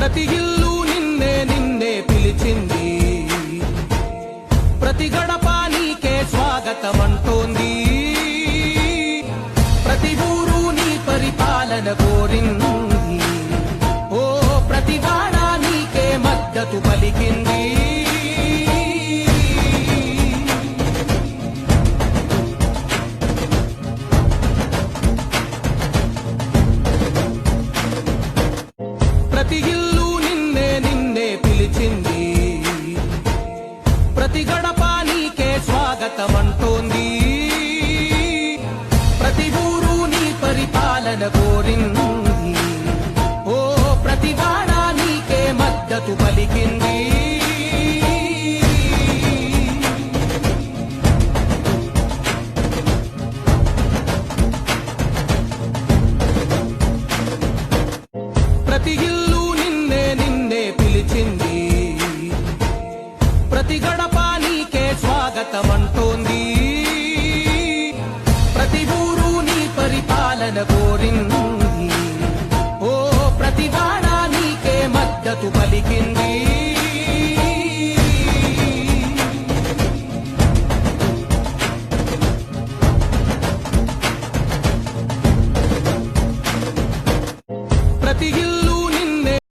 ప్రతి ఇల్లు నిన్నే నిన్నే పిలిచింది, ప్రతి గడప నీకే స్వాగతమంటోంది, ప్రతి ఊరు నీ పరిపాలన కోరింది, ఓ ప్రతి వాడ నీకే మద్దతు పలికింది. ప్రతి ఇల్లు నిన్నే నిన్నే పిలిచింది, ప్రతి గడప నీకే స్వాగతమంటోంది, ప్రతి ఊరు నీ పరిపాలన కోరింది, ఓ ప్రతి వాడ నీకే మద్దతు పలికింది. ప్రతి ఇల్లు నిన్నే నిన్నే పిలిచింది, ప్రతి గడప నీకే స్వాగతమంటోంది, ప్రతి ఊరు నీ పరిపాలన కోరింది, ఓ ప్రతి వాడ